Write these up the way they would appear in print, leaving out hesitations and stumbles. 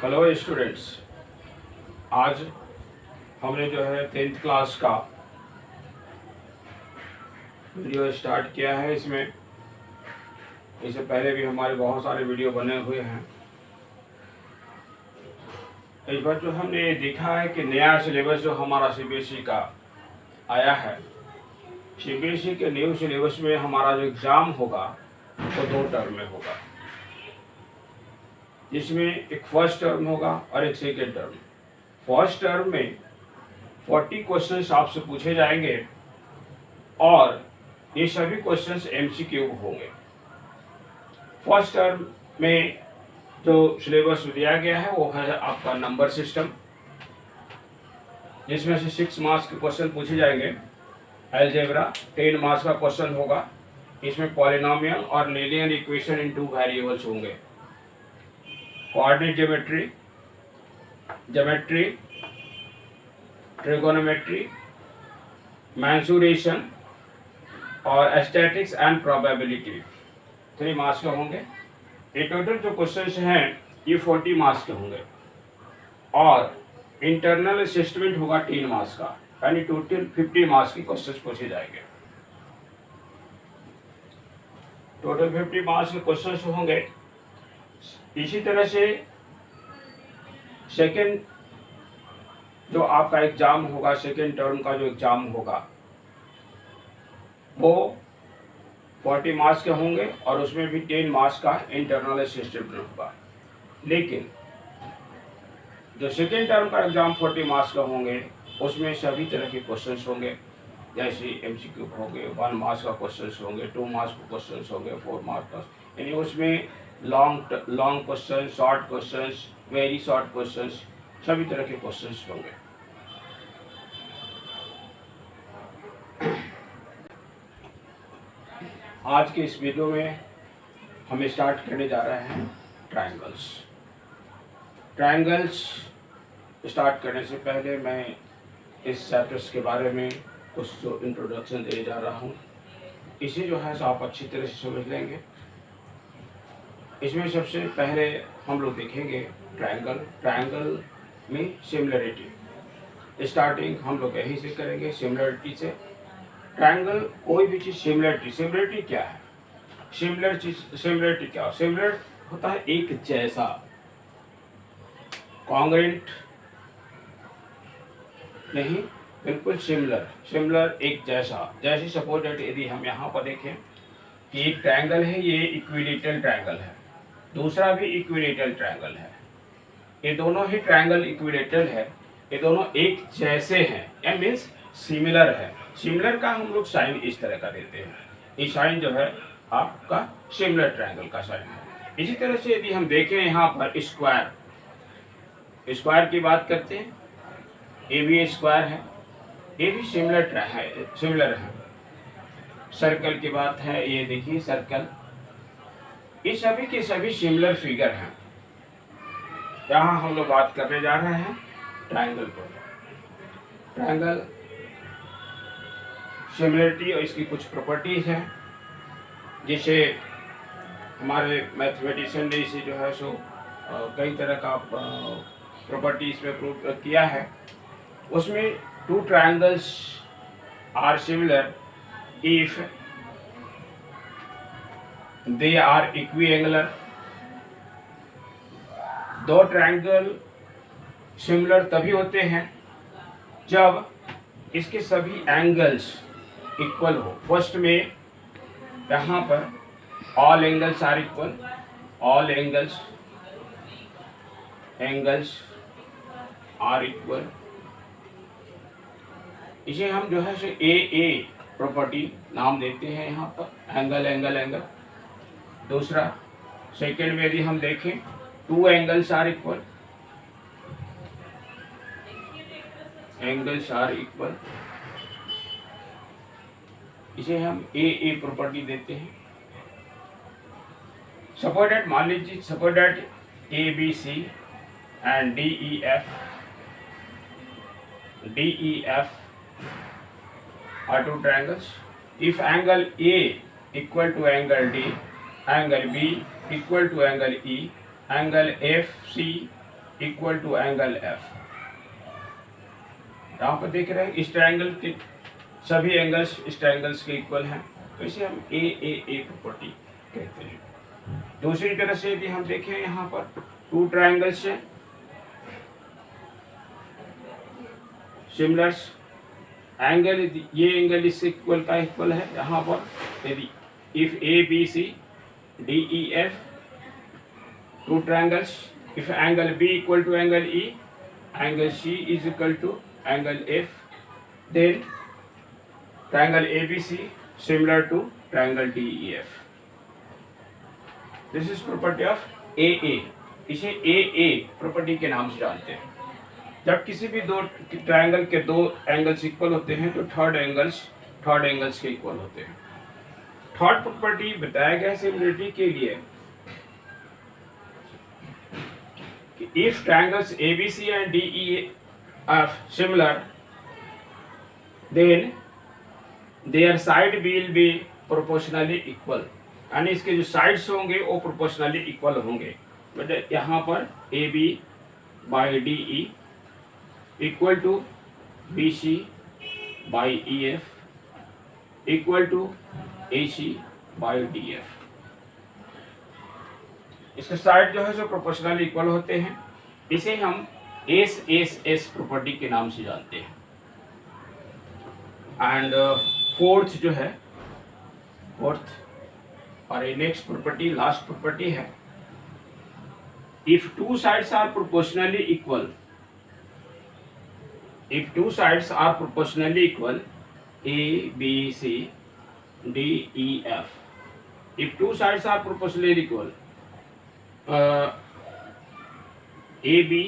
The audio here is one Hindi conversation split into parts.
हेलो स्टूडेंट्स, आज हमने जो है 10th क्लास का वीडियो स्टार्ट किया है। इसमें इससे पहले भी हमारे बहुत सारे वीडियो बने हुए हैं। इस बार जो हमने ये देखा है कि नया सिलेबस जो हमारा सीबीएसई का आया है, सीबीएसई के न्यू सिलेबस में हमारा जो एग्ज़ाम होगा वो 2 टर्म में होगा, जिसमें एक फर्स्ट टर्म होगा और एक सेकेंड टर्म। फर्स्ट टर्म में 40 क्वेश्चंस आपसे पूछे जाएंगे और ये सभी क्वेश्चंस एमसीक्यू होंगे। फर्स्ट टर्म में जो सिलेबस दिया गया है वो है आपका नंबर सिस्टम, जिसमें से 6 मार्क्स के क्वेश्चन पूछे जाएंगे। अलजेब्रा 10 मार्क्स का क्वेश्चन होगा। इसमें पॉलिनोमियल और लीनियर इक्वेशन इन 2 वेरिएबल्स होंगे। कोऑर्डिनेट ज्योमेट्री, ट्रिगोनोमेट्री, मैंसूरेशन और एस्थेटिक्स एंड प्रोबेबिलिटी 3 मार्क्स के होंगे। ये टोटल जो क्वेश्चंस हैं ये 40 मार्क्स के होंगे और इंटरनल असेसमेंट होगा 3 मार्क्स का, यानी टोटल 50 मार्क्स के क्वेश्चंस पूछे जाएंगे। टोटल 50 मार्क्स के क्वेश्चंस होंगे। इसी तरह से सेकेंड जो आपका एग्ज़ाम होगा, सेकेंड टर्म का जो एग्ज़ाम होगा वो 40 मार्क्स के होंगे और उसमें भी 10 मार्क्स का इंटरनल असेसमेंट होगा। लेकिन जो सेकेंड टर्म का एग्ज़ाम 40 मार्क्स का होंगे उसमें सभी तरह के क्वेश्चंस होंगे, जैसे एमसीक्यू होंगे, 1 मार्क्स का क्वेश्चंस होंगे, 2 मार्क्स का क्वेश्चंस होंगे, 4 मार्क्स का, यानी उसमें long question, short questions, very short questions, सभी तरह के क्वेश्चंस होंगे। आज के इस वीडियो में हम स्टार्ट करने जा रहे हैं ट्रायंगल्स। स्टार्ट करने से पहले मैं इस चैप्टर्स के बारे में कुछ जो इंट्रोडक्शन देने जा रहा हूँ, इसे जो है आप अच्छी तरह से समझ लेंगे। इसमें सबसे पहले हम लोग देखेंगे ट्रायंगल में सिमिलरिटी। स्टार्टिंग हम लोग यहीं से करेंगे, सिमिलरिटी से। ट्रायंगल कोई भी चीज़ सिमिलरिटी क्या है? सिमिलरिटी क्या हो? सिमिलर होता है एक जैसा, कॉन्ग्रेंट नहीं, बिल्कुल सिमिलर एक जैसा। जैसे सपोज दैट यदि हम यहाँ पर देखें कि एक ट्रायंगल है, ये इक्विलेटरल ट्रायंगल है, दूसरा भी इक्विलेटरल ट्रायंगल है। ये दोनों ही ट्रायंगल इक्विलेटरल है, ये दोनों एक जैसे हैं, या मीन्स सिमिलर है। सिमिलर का हम लोग साइन इस तरह का देते हैं। ये साइन जो है आपका सिमिलर ट्रायंगल का साइन है। इसी तरह से यदि हम देखें यहाँ पर स्क्वायर की बात करते हैं, ये भी स्क्वायर है, ये भी सिमिलर है। सर्कल की बात है, ये देखिए सर्कल, ये सभी के सभी सिमिलर फिगर हैं। यहाँ हम लोग बात करने जा रहे हैं ट्रायंगल पर। ट्रायंगल सिमिलरिटी और इसकी कुछ प्रॉपर्टीज हैं, जिसे हमारे मैथमेटिशियन ने इसे जो है सो कई तरह का प्रॉपर्टीज में प्रूव किया है। उसमें 2 triangles are similar if they are equiangular। 2 triangle similar तभी होते हैं जब इसके सभी एंगल्स इक्वल हो। फर्स्ट में यहाँ पर all angles are equal, all angles are equal. इसे हम जो है ए प्रॉपर्टी नाम देते हैं यहाँ पर, एंगल। दूसरा सेकेंड में यदि हम देखें 2 एंगल्स आर इक्वल, इसे हम ए प्रॉपर्टी देते हैं। सपोज दैट, मान लीजिए suppose that ABC and DEF are 2 triangles. If angle A equal to angle D, angle B equal to angle E, angle FC equal to angle F. यहाँ पर देख रहे हैं इस ट्रायंगल के सभी एंगल्स इस ट्रायंगल्स के इक्वल हैं, तो इसे हम ए प्रॉपर्टी कहते हैं। दूसरी तरह से यदि हम देखें यहाँ पर टू ट्रायंगल्स हैं सिमिलर्स, एंगल ये एंगल इससे इक्वल का इक्वल है। यहाँ पर यदि if A B C D E F two triangles, if angle B equal to angle E, angle C is equal to angle F, then triangle ABC similar to triangle DEF. This is property of AA. इसे AA प्रॉपर्टी के नाम से जानते हैं। जब किसी भी दो ट्रायंगल के दो एंगल्स इक्वल होते हैं तो थर्ड एंगल्स के इक्वल होते हैं। थर्ड प्रॉपर्टी बताया गया सिमिलरिटी के लिए कि if triangles ABC and DEF similar, then their side will be proportionally equal, यानी इसके जो साइड्स होंगे वो प्रोपोर्शनली इक्वल होंगे। मतलब यहाँ पर A B by D E equal to B C by E F equal to A C by D F. इसके साइड जो है जो प्रोपोर्शनली इक्वल होते हैं, इसे हम एस एस एस प्रॉपर्टी के नाम से जानते हैं। एंड फोर्थ जो है और ये नेक्स्ट प्रॉपर्टी लास्ट प्रॉपर्टी है, if two sides are proportionally equal, if two sides are proportionally equal A B C D E F, if two sides are proportionally equal A B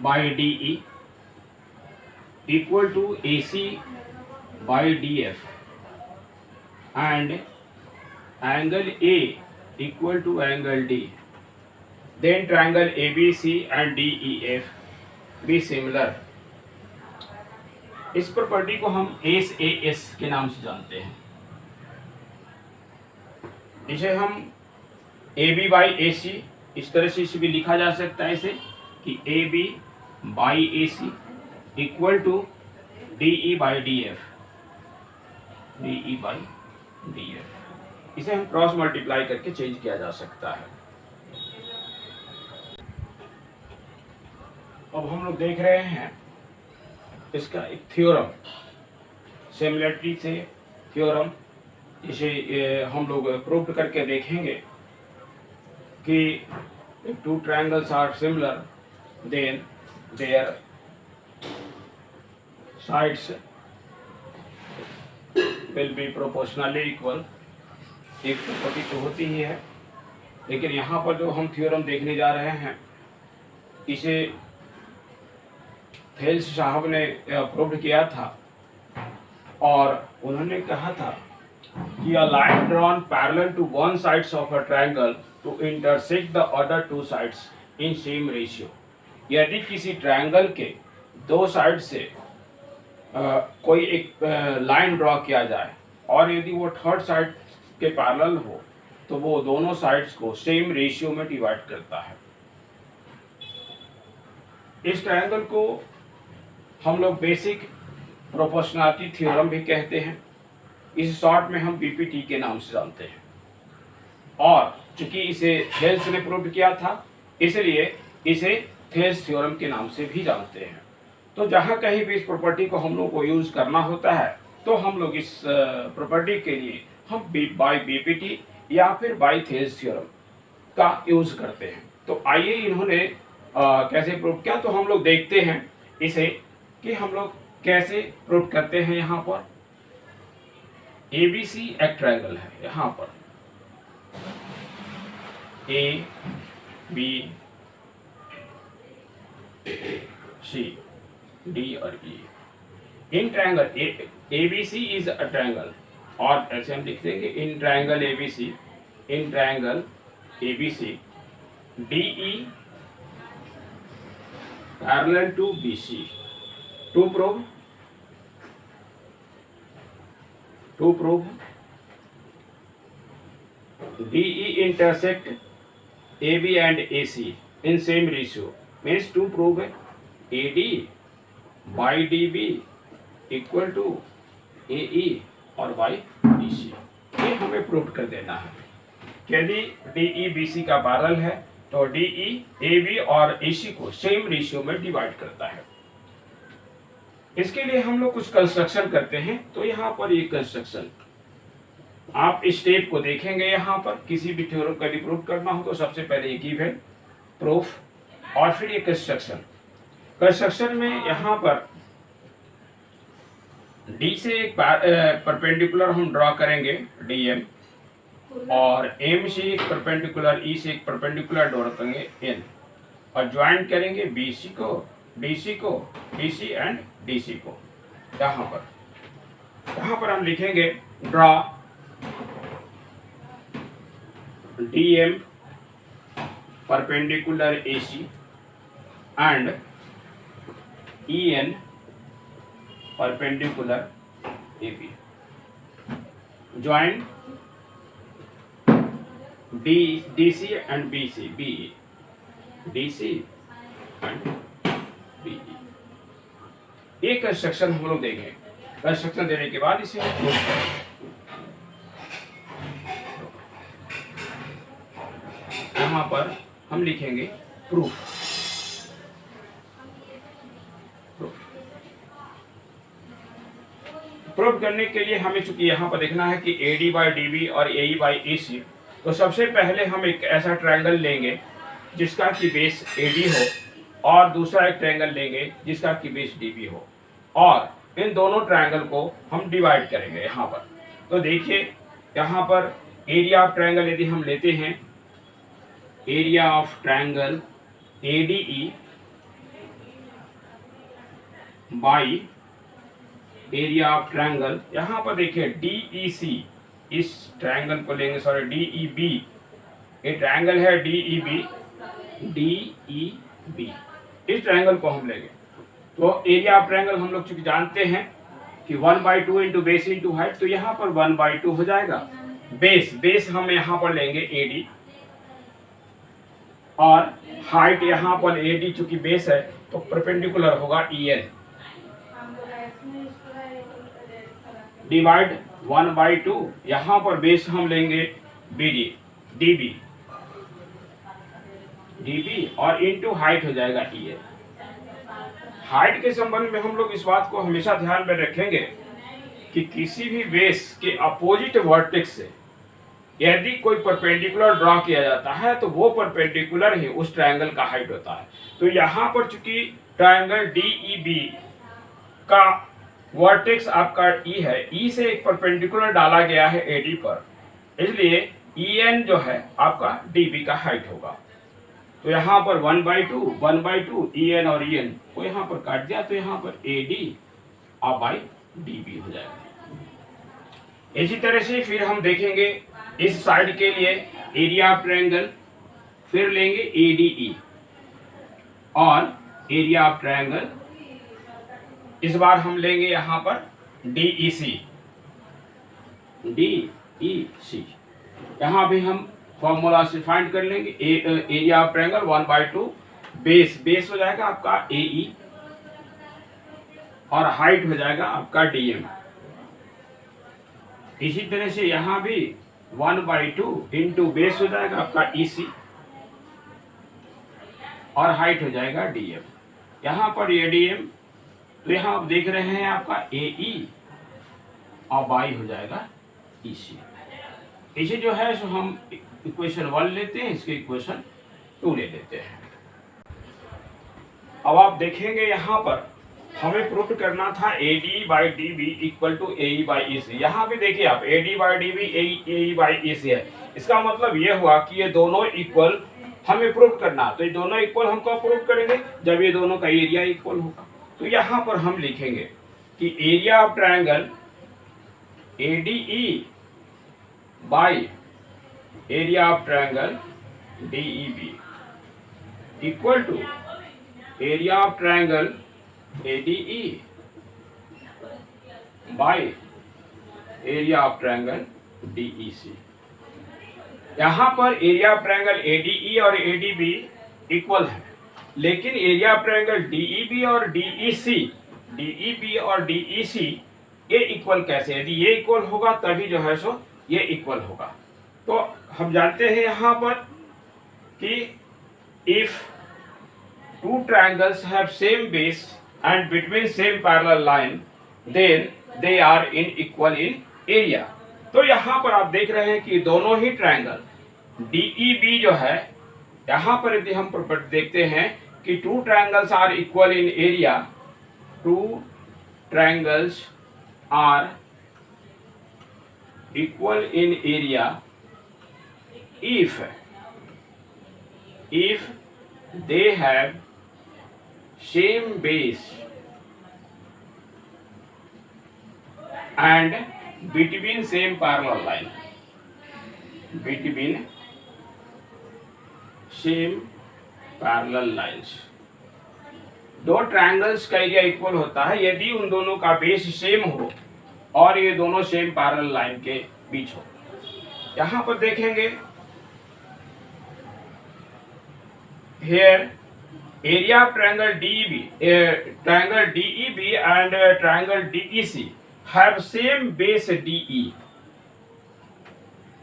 by D E equal to AC by DF and angle A equal to angle D, then triangle ABC and DEF be similar। इस प्रॉपर्टी को हम SAS के नाम से जानते हैं। इसे हम AB by AC इस तरह से इसे भी लिखा जा सकता है इसे कि AB by AC equal to D E by D F, D E by D F. इसे हम क्रॉस मल्टीप्लाई करके चेंज किया जा सकता है। अब हम लोग देख रहे हैं इसका एक थ्योरम, सिमिलरिटी से थ्योरम, इसे हम लोग प्रूव करके देखेंगे कि two triangles are similar then their sides will be proportionally equal। एक प्रॉपर्टी तो होती ही है, लेकिन यहाँ पर जो हम थ्योरम देखने जा रहे हैं इसे थेल्स साहब ने प्रूव किया था और उन्होंने कहा था कि a line drawn parallel to one sides of a triangle to intersect the other two sides in same ratio। यदि किसी ट्रायंगल के दो साइड से कोई एक लाइन ड्रॉ किया जाए और यदि वो थर्ड साइड के पैरेलल हो तो वो दोनों साइड्स को सेम रेशियो में डिवाइड करता है। इस ट्रायंगल को हम लोग बेसिक प्रोपोर्शनलिटी थ्योरम भी कहते हैं। इस शॉर्ट में हम बीपीटी के नाम से जानते हैं और चूंकि इसे थेल्स ने प्रूव किया था इसलिए इसे थेल्स थ्योरम के नाम से भी जानते हैं। तो जहाँ कहीं भी इस प्रॉपर्टी को हम लोग को यूज करना होता है तो हम लोग इस प्रॉपर्टी के लिए हम बाय बीपीटी या फिर बाय थेल्स थ्योरम का यूज करते हैं। तो आइए इन्होंने कैसे प्रूव किया तो हम लोग देखते हैं इसे कि हम लोग कैसे प्रूव करते हैं। यहाँ पर ABC एक ट्रायंगल है, यहाँ पर A B C D और E in triangle ABC is a triangle, और ऐसे हम लिख देंगे in triangle ABC, in triangle ABC DE parallel to BC to prove DE intersect AB and AC in same ratio means to prove AD by DB equal to AE और by DC, ये हमें प्रूव कर देना है। यदि DE BC का पैरेलल है तो DE AB और AC को सेम रेशियो में डिवाइड करता है। इसके लिए हम लोग कुछ कंस्ट्रक्शन करते हैं। तो यहाँ पर ये कंस्ट्रक्शन आप स्टेप को देखेंगे। यहाँ पर किसी भी थ्योरम का प्रूव करना हो तो सबसे पहले ये गिवन प्रूफ और फिर ये कंस्ट्रक्शन में यहाँ पर D से एक परपेंडिकुलर हम ड्रॉ करेंगे DM, और M से एक परपेंडिकुलर, E से एक परपेंडिकुलर ड्रॉ करेंगे N, और ज्वाइन करेंगे BC को, DC को, DC एंड DC को। यहाँ पर हम लिखेंगे draw DM perpendicular AC and EN perpendicular AB. Join DC and BE, DC and BE। ये कंस्ट्रक्शन हम लोग देंगे। कंस्ट्रक्शन देने के बाद इसे प्रूव करेंगे। यहाँ पर हम लिखेंगे प्रूफ। प्रूफ करने के लिए हमें चूंकि यहाँ पर देखना है कि AD by DB और AE by AC, तो सबसे पहले हम एक ऐसा ट्रायंगल लेंगे जिसका कि बेस AD हो, और दूसरा एक ट्रायंगल लेंगे जिसका कि बेस DB हो, और इन दोनों ट्रायंगल को हम डिवाइड करेंगे यहाँ पर। तो देखिए यहाँ पर एरिया ऑफ ट्रायंगल यदि हम लेते हैं, area of triangle ADE by area of triangle, यहाँ पर देखिए DEC, इस ट्रायंगल को लेंगे, सॉरी DEB, ये ट्रायंगल है DEB, इस ट्रायंगल को हम लेंगे। तो एरिया ऑफ ट्रायंगल हम लोग चूंकि जानते हैं कि 1/2 इंटू बेस इंटू हाइट, तो यहाँ पर 1/2 हो जाएगा। बेस हम यहाँ पर लेंगे AD, और हाइट यहाँ पर AD चूंकि बेस है तो परपेंडिकुलर होगा EN, डिवाइड 1/2, यहाँ पर बेस हम लेंगे DB, और इंटू हाइट हो जाएगा EN। हाइट के संबंध में हम लोग इस बात को हमेशा ध्यान में रखेंगे कि किसी भी बेस के अपोजिट वर्टेक्स से यदि कोई परपेंडिकुलर ड्रॉ किया जाता है तो वो परपेंडिकुलर ही उस ट्रायंगल का हाइट होता है। तो यहाँ पर चूंकि ट्रायंगल DEB का वर्टेक्स आपका E है, E से एक परपेंडिकुलर डाला गया है AD पर, इसलिए EN जो है आपका DB का हाइट होगा। तो यहाँ पर 1/2 EN और EN को यहाँ पर काट दिया, तो यहाँ पर AD और बाई DB हो जाएगा। इसी तरह से फिर हम देखेंगे इस साइड के लिए एरिया ऑफ ट्रायंगल, फिर लेंगे ADE और एरिया ऑफ ट्रायंगल, इस बार हम लेंगे यहाँ पर DEC, यहाँ भी हम फॉर्मूला से फाइंड कर लेंगे। एरिया ऑफ ट्रायंगल 1/2, बेस हो जाएगा आपका AE, और हाइट हो जाएगा आपका DM। इसी तरह से यहाँ भी 1/2 इंटू बेस हो जाएगा आपका EC, और हाइट हो जाएगा DM। यहाँ पर ADM, तो यहाँ आप देख रहे हैं आपका AE और बाई हो जाएगा EC। इसे जो है सो हम इक्वेशन 1 लेते हैं, इसके इक्वेशन 2 ले लेते हैं। अब आप देखेंगे यहाँ पर हमें प्रूव करना था AD by DB equal to AE by EC। यहाँ पे देखिए आप AD by DB AE by EC है, इसका मतलब ये हुआ कि ये दोनों इक्वल हमें प्रूव करना। तो ये दोनों इक्वल हम कब प्रूव करेंगे, जब ये दोनों का एरिया इक्वल होगा। तो यहाँ पर हम लिखेंगे कि area of triangle ADE by area of triangle DEB equal to area of triangle ADE by area of triangle DEC। यहाँ पर एरिया ऑफ ट्रायंगल ADE और ADB इक्वल है, लेकिन एरिया ऑफ ट्रायंगल डीईबी और डीईसी, डीईबी और डीईसी ये इक्वल कैसे? यदि ये इक्वल होगा तभी जो है सो ये इक्वल होगा। तो हम जानते हैं यहाँ पर कि if two triangles have same base and between same parallel line then they are in equal in area. तो यहाँ पर आप देख रहे हैं कि दोनों ही ट्रायंगल डीईबी जो है, यहाँ पर यदि हम प्रॉपर्टी देखते हैं कि two triangles are equal in area, two triangles are equal in area if they have same base and between same parallel line, between same parallel lines। दो ट्रायंगल्स का एरिया इक्वल होता है यदि उन दोनों का बेस सेम हो और ये दोनों सेम पैरेलल लाइन के बीच हो। यहां पर देखेंगे here area of triangle DEB, triangle DEB and triangle DEC have same base DE।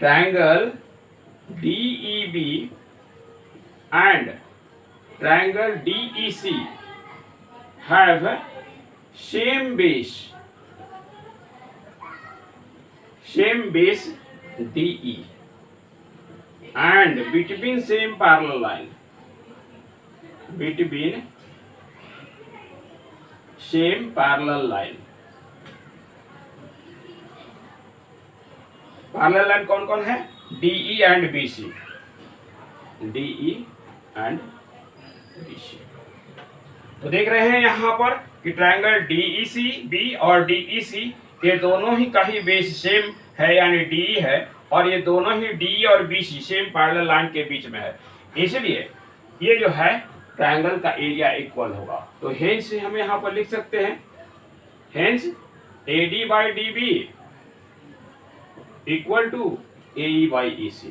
triangle DEB and triangle DEC have same base DE and between same parallel line, between same parallel line। Parallel line कौन कौन है? DE and BC, DE and BC। तो देख रहे हैं यहाँ पर कि ट्रायंगल DEC B और DEC ये दोनों ही का ही बेस सेम है यानी DE है, और ये दोनों ही DE और BC सेम पैरेलल लाइन के बीच में है, इसलिए ये जो है ट्रायंगल का एरिया इक्वल होगा। तो हेंस हम यहाँ पर लिख सकते हैं hence AD by DB equal to AE by EC,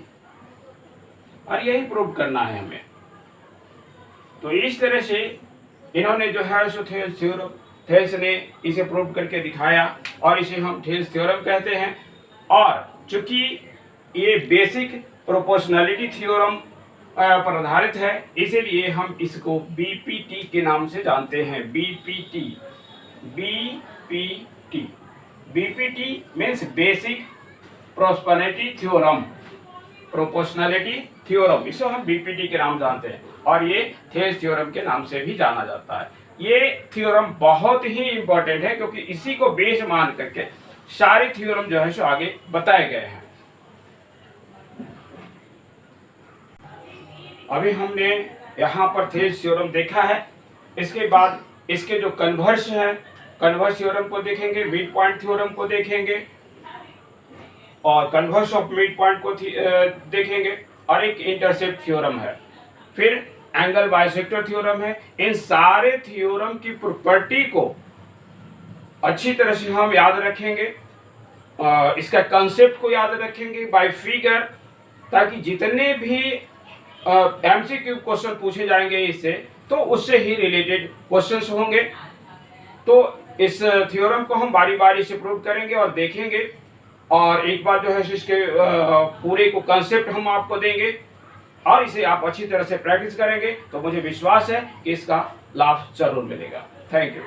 और यही प्रूव करना है हमें। तो इस तरह से इन्होंने जो है सो थेल्स ने इसे प्रूव करके दिखाया, और इसे हम थेल्स थ्योरम कहते हैं। और चूंकि ये बेसिक प्रोपोर्शनैलिटी थ्योरम पर आधारित है, इसीलिए हम इसको BPT के नाम से जानते हैं। BPT, BPT, BPT means basic proportionality theorem, proportionality theorem, इसको हम BPT के नाम जानते हैं, और ये थेल्स थ्योरम के नाम से भी जाना जाता है। ये थ्योरम बहुत ही इंपॉर्टेंट है क्योंकि इसी को बेस मान करके सारे थ्योरम जो है सो आगे बताए गए हैं। अभी हमने यहाँ पर थेल्स थ्योरम देखा है, इसके बाद इसके जो कन्वर्स है, कन्वर्स थ्योरम को देखेंगे, मिड पॉइंट थ्योरम को देखेंगे, और कन्वर्स ऑफ मिड पॉइंट को देखेंगे, और एक इंटरसेप्ट थ्योरम है, फिर एंगल बाइसेक्टर थ्योरम है। इन सारे थ्योरम की प्रॉपर्टी को अच्छी तरह से हम याद रखेंगे, इसका कंसेप्ट को याद रखेंगे बाय फिगर, ताकि जितने भी MCQ क्वेश्चन पूछे जाएंगे इससे, तो उससे ही रिलेटेड क्वेश्चंस होंगे। तो इस थ्योरम को हम बारी बारी से प्रूव करेंगे और देखेंगे, और एक बार जो है इसके पूरे को कंसेप्ट हम आपको देंगे, और इसे आप अच्छी तरह से प्रैक्टिस करेंगे तो मुझे विश्वास है कि इसका लाभ जरूर मिलेगा। Thank you.